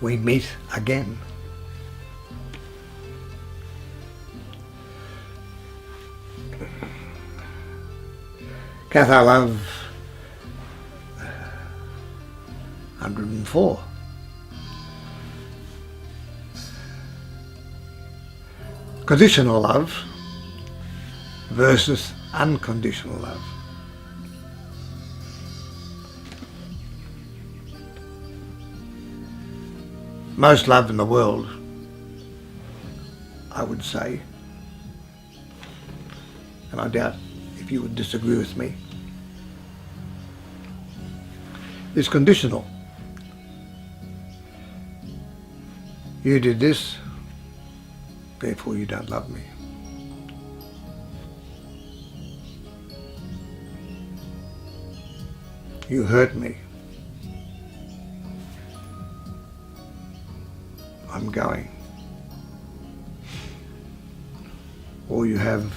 we meet again. Cathar love 104. Conditional love versus unconditional love. Most love in the world, I would say, and I doubt if you would disagree with me, is conditional. You did this, therefore you don't love me. You hurt me. I'm going. Or you have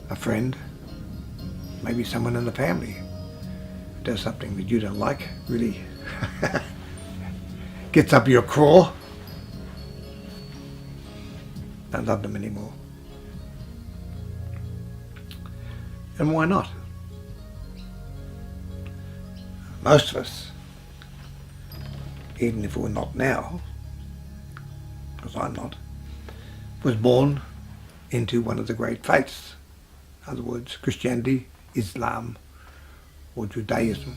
a friend, maybe someone in the family who does something that you don't like, really gets up your craw. Don't love them anymore. And why not? Most of us, even if we're not now, because I'm not, was born into one of the great faiths. In other words, Christianity, Islam, or Judaism,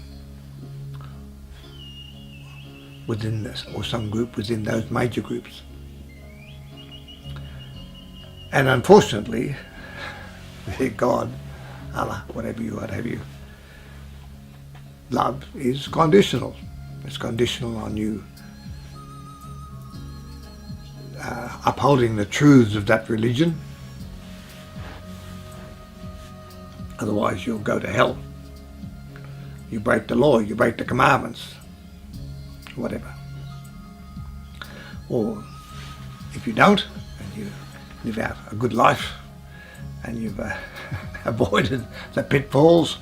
within this, or some group within those major groups. And unfortunately, God, Allah, whatever you would have you, love is conditional. It's conditional on you upholding the truths of that religion. Otherwise you'll go to hell. You break the law, you break the commandments, whatever. Or if you don't, and you live out a good life, and you've avoided the pitfalls,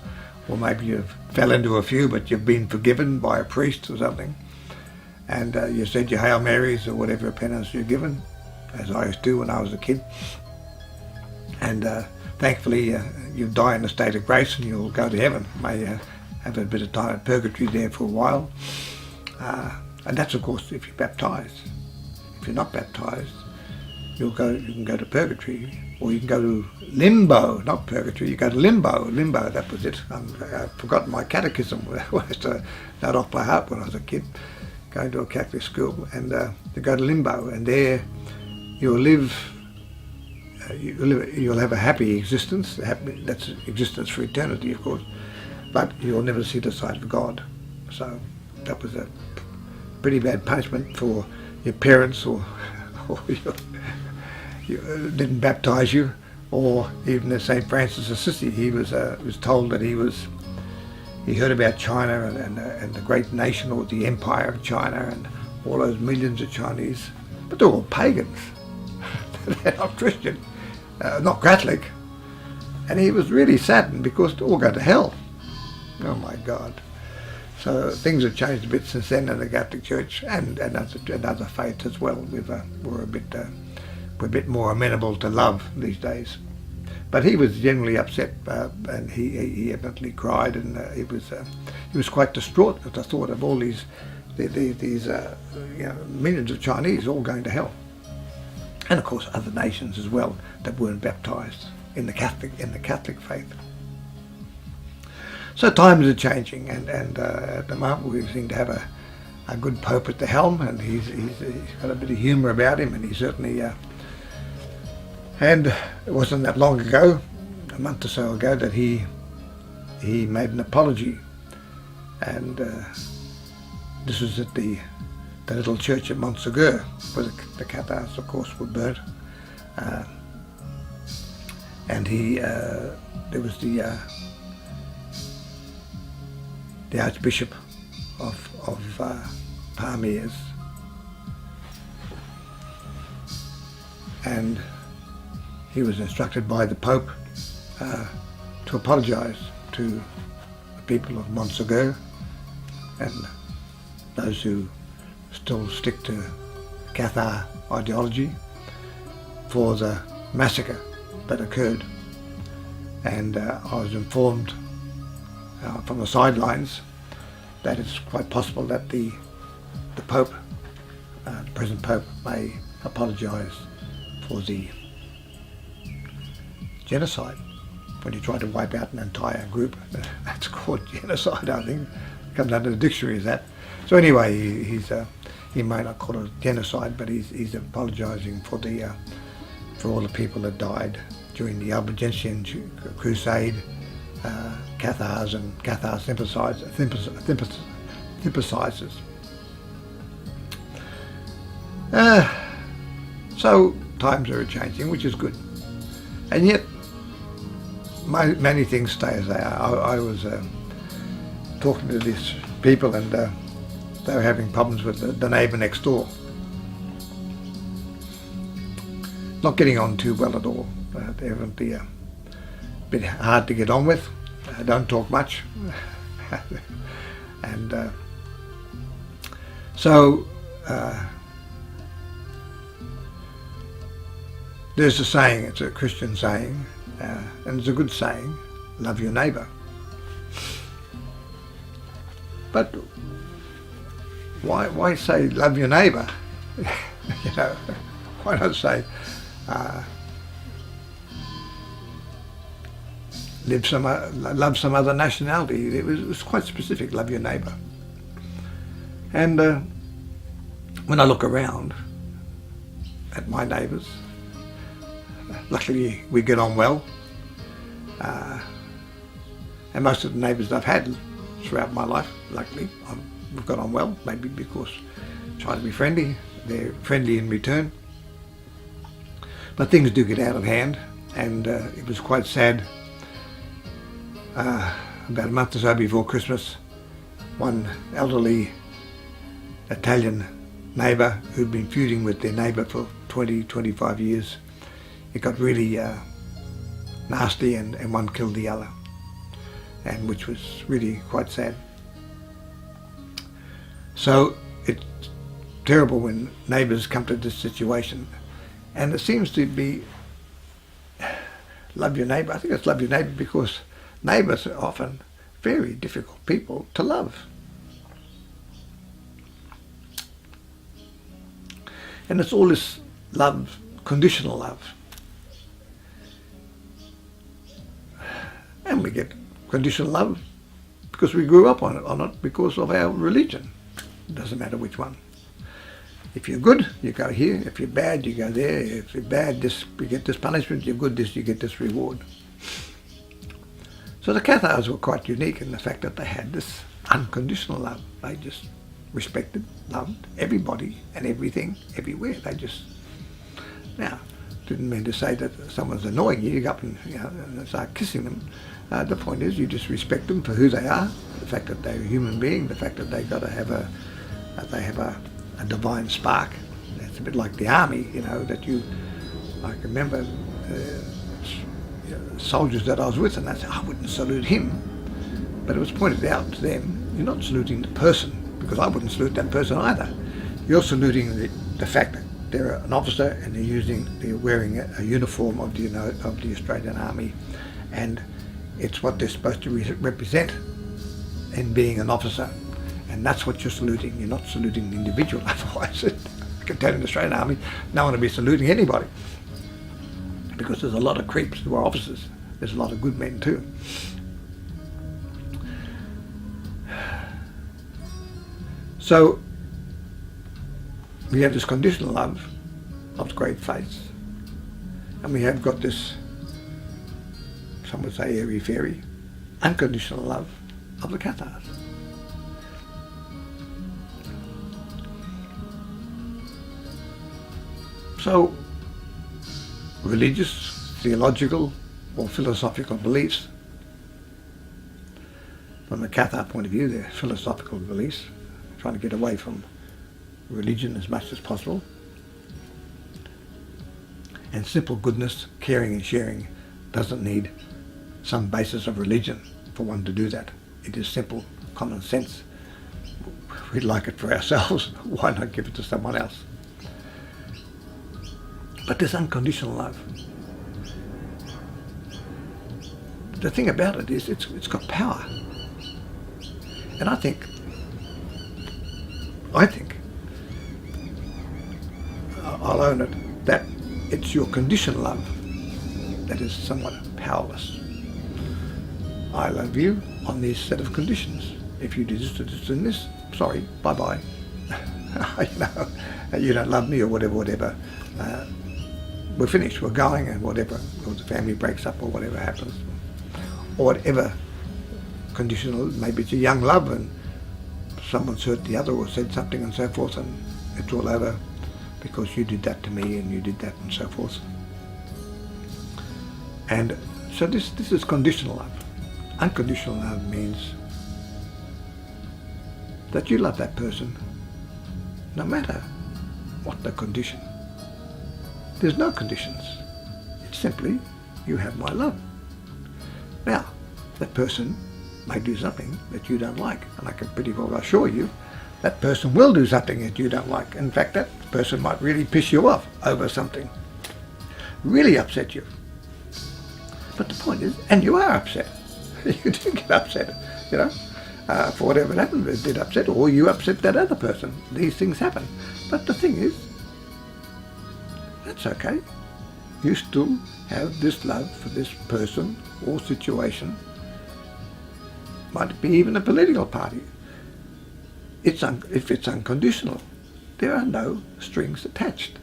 or maybe you've fell into a few but you've been forgiven by a priest or something, and you said your Hail Marys or whatever penance you're given, as I used to do when I was a kid, and thankfully you'll die in a state of grace and you'll go to heaven. You may have a bit of time at purgatory there for a while, and that's of course if you're baptised. If you're not baptised, you can go to purgatory, or you can go to limbo, not purgatory, you go to limbo. Limbo, that was it. I've forgotten my catechism. I used to know it off by heart when I was a kid, going to a Catholic school, and you go to limbo, and there you'll live, you'll have a happy existence. That's existence for eternity, of course, but you'll never see the sight of God. So that was a pretty bad punishment for your parents, or you didn't baptise you, or even as St. Francis of Assisi, he was told that he heard about China and the great nation, or the empire of China, and all those millions of Chinese, but they're all pagans. They're not Christian, not Catholic, and he was really saddened because they all go to hell. Oh my God! So things have changed a bit since then in the Catholic Church and other faiths as well. We're a bit more amenable to love these days. But he was generally upset, and he evidently cried, and he was quite distraught at the thought of all these millions of Chinese all going to hell, and of course other nations as well that weren't baptised in the Catholic faith. So times are changing, and at the moment we seem to have a good Pope at the helm, and he's got a bit of humour about him, and he certainly. And it wasn't that long ago, a month or so ago, that he made an apology, and this was at the little church at Montsegur, where the Cathars, of course, were burnt, and there was the Archbishop of Pamiers, and he was instructed by the Pope to apologise to the people of Montsegur, and those who still stick to Cathar ideology, for the massacre that occurred. And I was informed from the sidelines that it's quite possible that the Pope, the present Pope, may apologise for the genocide. When you try to wipe out an entire group, that's called genocide, I think. It comes under the dictionary as that. So anyway, he may not call it genocide, but he's apologising for all the people that died during the Albigensian Crusade, Cathars and Cathar sympathisers. So times are changing, which is good, and yet many things stay as they are. I was talking to these people, and they were having problems with the neighbour next door. Not getting on too well at all. They're evidently a bit hard to get on with. Don't talk much. And so there's a saying, it's a Christian saying, and it's a good saying, love your neighbour. But why say love your neighbour? You know, why not say love some other nationality? It was quite specific, love your neighbour. And when I look around at my neighbours, luckily we get on well, and most of the neighbours I've had throughout my life, luckily, we've got on well, maybe because I try to be friendly, they're friendly in return. But things do get out of hand, and it was quite sad. About a month or so before Christmas, one elderly Italian neighbour who'd been feuding with their neighbour for 20-25 years, it got really nasty, and one killed the other, and which was really quite sad. So it's terrible when neighbours come to this situation, and it seems to be love your neighbour. I think it's love your neighbour because neighbours are often very difficult people to love. And it's all this love, conditional love. And we get conditional love because we grew up on it because of our religion. It doesn't matter which one. If you're good, you go here. If you're bad, you go there. If you're bad, you get this punishment. If you're good, you get this reward. So the Cathars were quite unique in the fact that they had this unconditional love. They just respected, loved everybody and everything, everywhere. They just, now, didn't mean to say that someone's annoying you, you go up and, and start kissing them. The point is, you just respect them for who they are, the fact that they're a human being, the fact that they have a divine spark. It's a bit like the army, I can remember soldiers that I was with, and they said, I wouldn't salute him. But it was pointed out to them, you're not saluting the person, because I wouldn't salute that person either. You're saluting the fact that they're an officer and they're wearing a uniform of the Australian Army, and it's what they're supposed to represent in being an officer, and that's what you're saluting. You're not saluting the individual. Otherwise, I can tell you in the Australian Army, no one will be saluting anybody, because there's a lot of creeps who are officers. There's a lot of good men too. So we have this conditional love of great faith, and we have got this, some would say airy-fairy, unconditional love of the Cathars. So religious, theological or philosophical beliefs, from the Cathar point of view, they're philosophical beliefs, trying to get away from religion as much as possible. And simple goodness, caring and sharing, doesn't need some basis of religion for one to do that. It is simple common sense. we like it for ourselves, why not give it to someone else? But there's unconditional love. The thing about it is it's got power. And I think I'll own it, that it's your conditional love that is somewhat powerless. I love you on this set of conditions. If you do this and this, sorry, bye-bye. You don't love me or whatever. We're finished, we're going, and whatever, or the family breaks up or whatever happens. Or whatever conditional, maybe it's a young love and someone's hurt the other or said something and so forth, and it's all over because you did that to me and you did that and so forth. And so this is conditional love. Unconditional love means that you love that person no matter what the condition. There's no conditions. It's simply, you have my love. Now, that person may do something that you don't like, and I can pretty well assure you that person will do something that you don't like. In fact, that person might really piss you off over something, really upset you. But the point is, and you are upset. You do get upset, for whatever happened, it did upset, or you upset that other person. These things happen. But the thing is, that's okay. You still have this love for this person or situation. Might be even a political party. If it's unconditional, there are no strings attached.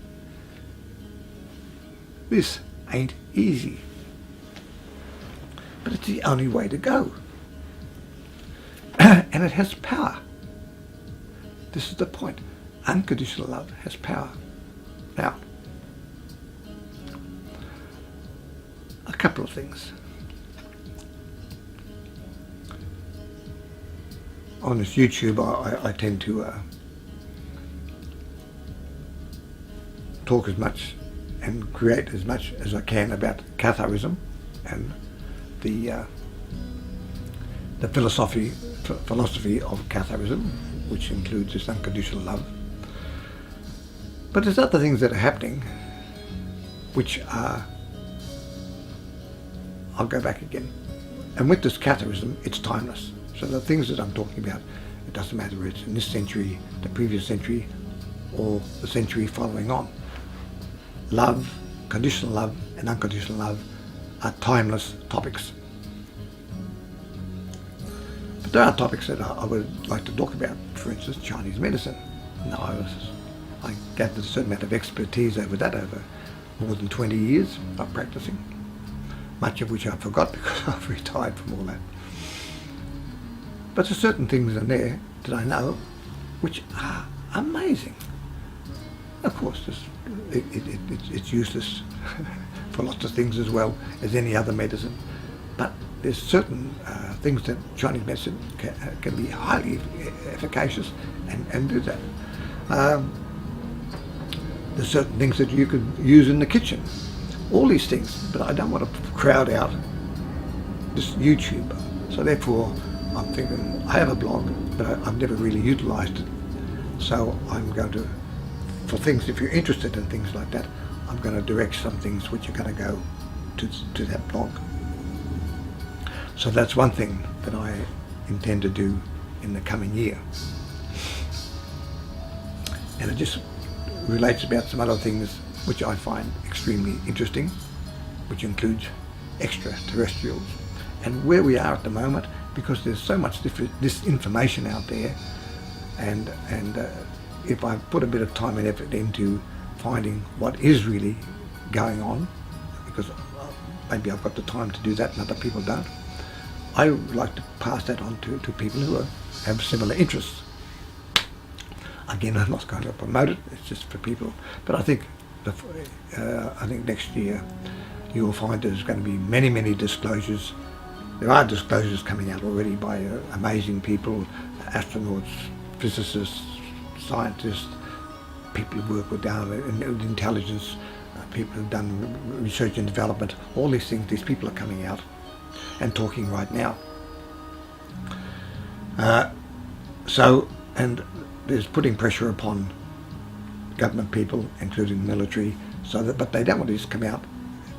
This ain't easy. But it's the only way to go. And it has power. This is the point. Unconditional love has power. Now, a couple of things. On this YouTube, I tend to talk as much and create as much as I can about Catharism and the philosophy of Catharism, which includes this unconditional love. But there's other things that are happening, which are, I'll go back again. And with this Catharism, it's timeless. So the things that I'm talking about, it doesn't matter whether it's in this century, the previous century, or the century following on. Love, conditional love, and unconditional love are timeless topics. But there are topics that I would like to talk about, for instance, Chinese medicine. Now, I gathered a certain amount of expertise over that over more than 20 years of practicing, much of which I forgot because I've retired from all that. But there's certain things in there that I know which are amazing. Of course, it's useless for lots of things as well as any other medicine. But there's certain things that Chinese medicine can be highly efficacious and do that. There's certain things that you could use in the kitchen. All these things, but I don't want to crowd out this YouTube. So therefore, I'm thinking, I have a blog, but I've never really utilised it. So I'm going to, for things, if you're interested in things like that, I'm going to direct some things which are going to go to that blog. So that's one thing that I intend to do in the coming year. And it just relates about some other things which I find extremely interesting, which includes extraterrestrials and where we are at the moment, because there's so much this information out there, and if I put a bit of time and effort into finding what is really going on, because maybe I've got the time to do that and other people don't, I would like to pass that on to people who have similar interests. Again, I'm not going to promote it, it's just for people, but I think next year you'll find there's going to be many disclosures. There are disclosures coming out already by amazing people, astronauts, physicists, scientists, people who work with intelligence, people who've done research and development. All these things, these people are coming out and talking right now. And there's putting pressure upon government people, including military, so that, but they don't want to just come out,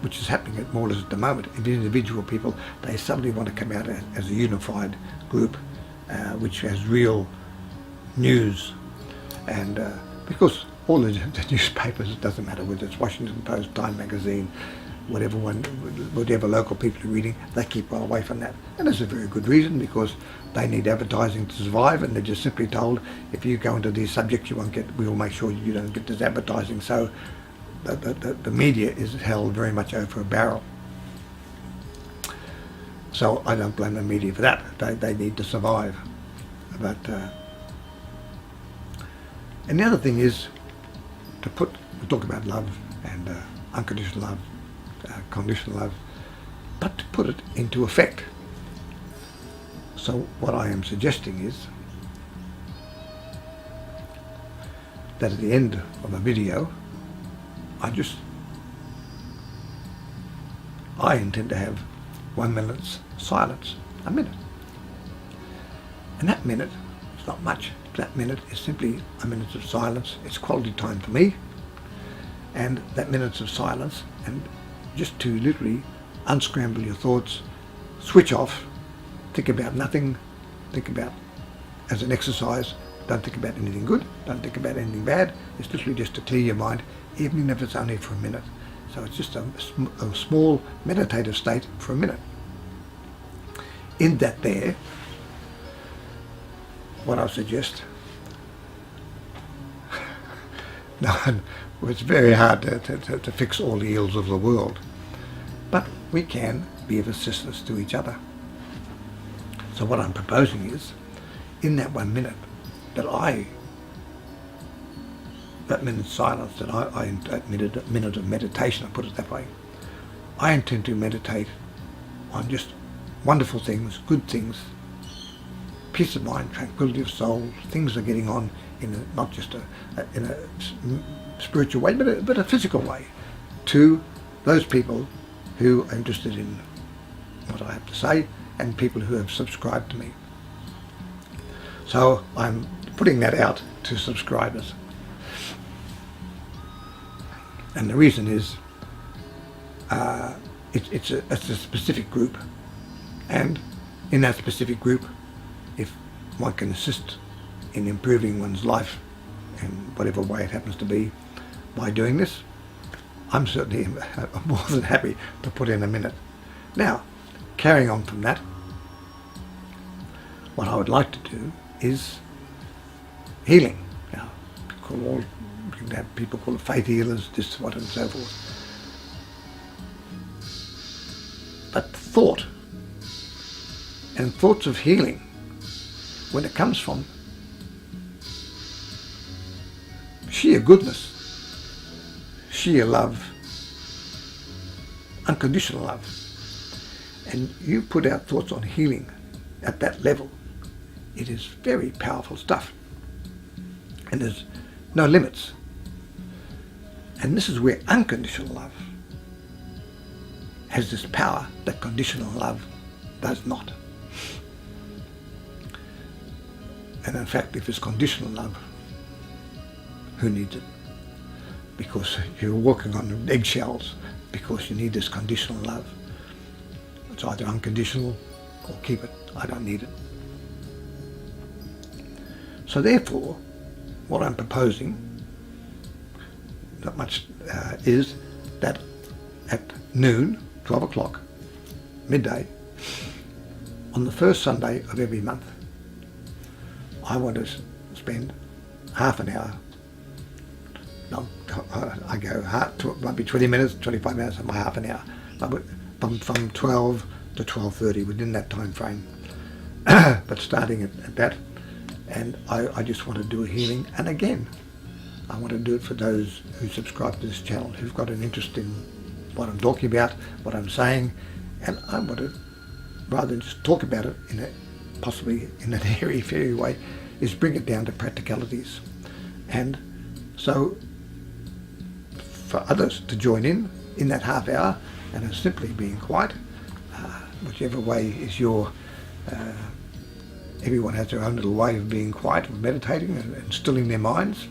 which is happening more or less at the moment. If individual people, they suddenly want to come out as a unified group, which has real news, and because all the newspapers, it doesn't matter whether it's Washington Post, Time Magazine, whatever local people are reading, they keep well away from that. And there's a very good reason, because they need advertising to survive, and they're just simply told, if you go into these subjects, we will make sure you don't get this advertising. So the media is held very much over a barrel. So I don't blame the media for that. They need to survive. But and the other thing is we talk about love and unconditional love, conditional love, but to put it into effect. So what I am suggesting is that at the end of a video, I intend to have 1 minute's silence, a minute. And that minute, it's not much, that minute is simply a minute of silence. It's quality time for me. And that minute of silence, and just to literally unscramble your thoughts, switch off, think about nothing, think about, as an exercise, don't think about anything good, don't think about anything bad. It's literally just to clear your mind, even if it's only for a minute. So it's just a small meditative state for a minute. In that there, what I suggest, it's very hard to fix all the ills of the world, but we can be of assistance to each other. So what I'm proposing is, in that 1 minute, that minute's silence, that minute of meditation, I put it that way, I intend to meditate on just wonderful things, good things, peace of mind, tranquility of soul, things are getting on not just in a spiritual way, but a physical way, to those people who are interested in what I have to say, and people who have subscribed to me. So I'm putting that out to subscribers. And the reason is, it's a specific group, and in that specific group, if one can assist in improving one's life in whatever way it happens to be by doing this, I'm certainly more than happy to put in a minute. Now, carrying on from that, what I would like to do is healing. Now, you can have people call it faith healers, this, what, and so forth. But thought, and thoughts of healing, when it comes from sheer goodness, sheer love, unconditional love, and you put out thoughts on healing at that level, it is very powerful stuff, and there's no limits. And this is where unconditional love has this power that conditional love does not. And in fact, if it's conditional love, who needs it? Because you're walking on eggshells, because you need this conditional love. It's either unconditional or keep it. I don't need it. So therefore, what I'm proposing, not much, is that at noon, 12 o'clock, midday, on the first Sunday of every month, I want to spend half an hour. No, I go might be 20 minutes, 25 minutes, or half an hour, but from 12 to 12:30, within that time frame. But starting at that, and I just want to do a healing. And again, I want to do it for those who subscribe to this channel, who've got an interest in what I'm talking about, what I'm saying, and I want to, rather than just talk about it possibly in an airy-fairy way, is bring it down to practicalities. And so for others to join in that half hour, and it's simply being quiet, whichever way is your everyone has their own little way of being quiet, of meditating and stilling their minds.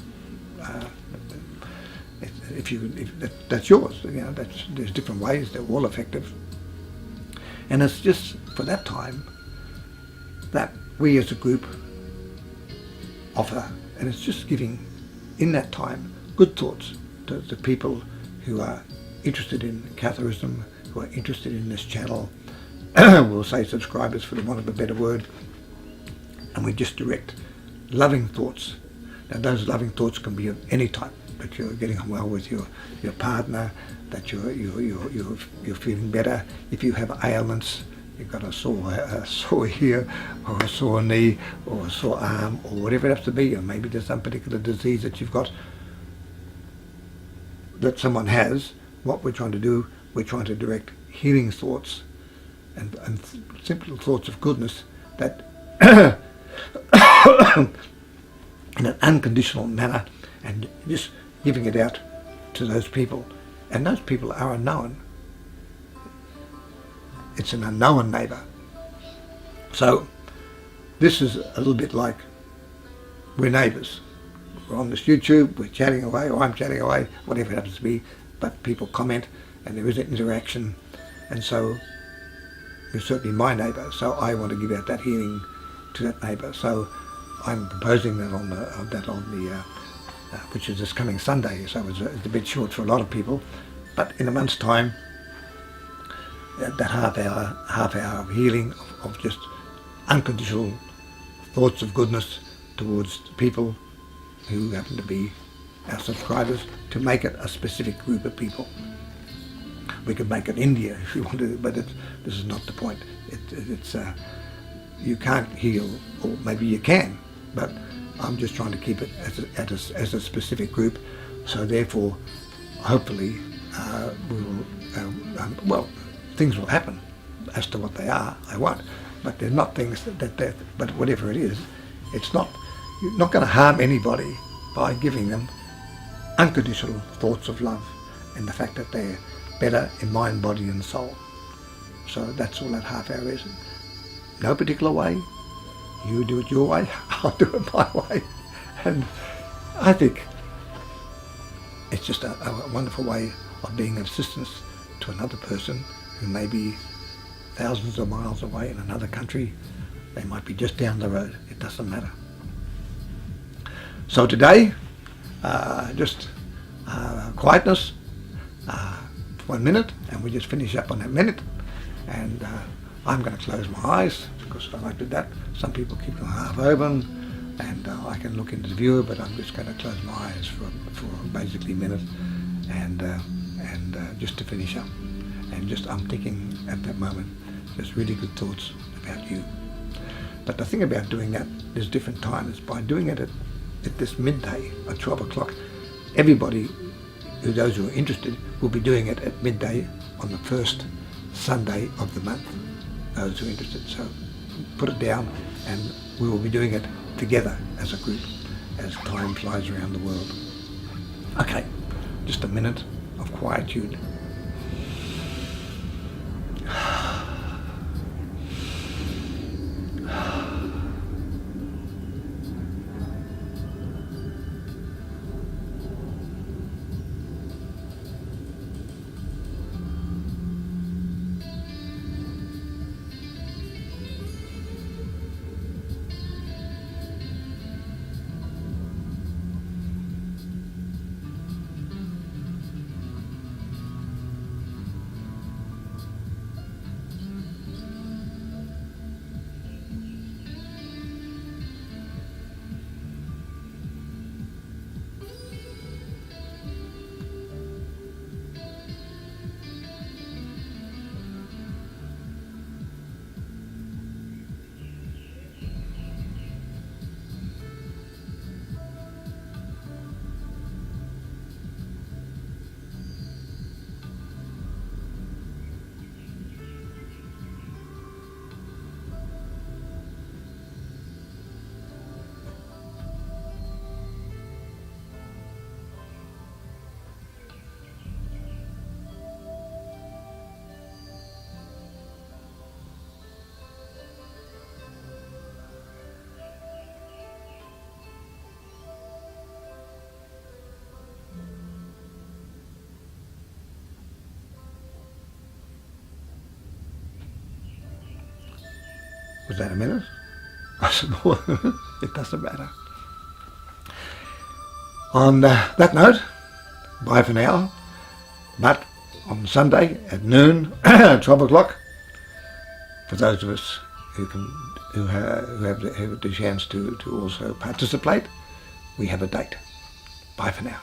That's yours. There's different ways. They're all effective. And it's just for that time that we as a group offer, and it's just giving in that time good thoughts to the people who are interested in Catharism, who are interested in this channel. We'll say subscribers for the want of a better word, and we just direct loving thoughts. Now those loving thoughts can be of any type, that you're getting on well with your partner, that you're feeling better. If you have ailments, you've got a sore ear, or a sore knee, or a sore arm, or whatever it has to be, or maybe there's some particular disease that you've got, that someone has. What we're trying to do, we're trying to direct healing thoughts and simple thoughts of goodness that in an unconditional manner, and just giving it out to those people. And those people are unknown. It's an unknown neighbour. So this is a little bit like we're neighbours. We're on this YouTube, we're chatting away, or I'm chatting away, whatever it happens to be, but people comment and there is an interaction, and so you're certainly my neighbour, so I want to give out that healing to that neighbour. So I'm proposing that on the which is this coming Sunday, so it's a bit short for a lot of people, but in a month's time, that half hour of healing, of just unconditional thoughts of goodness towards people who happen to be our subscribers, to make it a specific group of people. We could make it India if you want to, but this is not the point. It's you can't heal, or maybe you can, but I'm just trying to keep it as a specific group. So therefore, hopefully, well, things will happen. As to what they are, I won't. But they're not things but whatever it is, it's not. You're not going to harm anybody by giving them unconditional thoughts of love and the fact that they're better in mind, body and soul. So that's all that half hour is. No particular way. You do it your way, I'll do it my way. And I think it's just a wonderful way of being of assistance to another person who may be thousands of miles away in another country. They might be just down the road. It doesn't matter. So today, just quietness, 1 minute, and we just finish up on that minute. And I'm going to close my eyes because I like to do that. Some people keep them half open, and I can look into the viewer, but I'm just going to close my eyes for basically a minute, and just to finish up. And just I'm thinking at that moment, just really good thoughts about you. But the thing about doing that, there's different times. By doing it at this midday at 12 o'clock, everybody, those who are interested, will be doing it at midday on the first Sunday of the month, those who are interested. So put it down, and we will be doing it together as a group as time flies around the world. Okay, just a minute of quietude. Was that a minute? I said, more than a minute. It doesn't matter. On that note, bye for now. But on Sunday at noon, 12 o'clock, for those of us who have the chance to also participate, we have a date. Bye for now.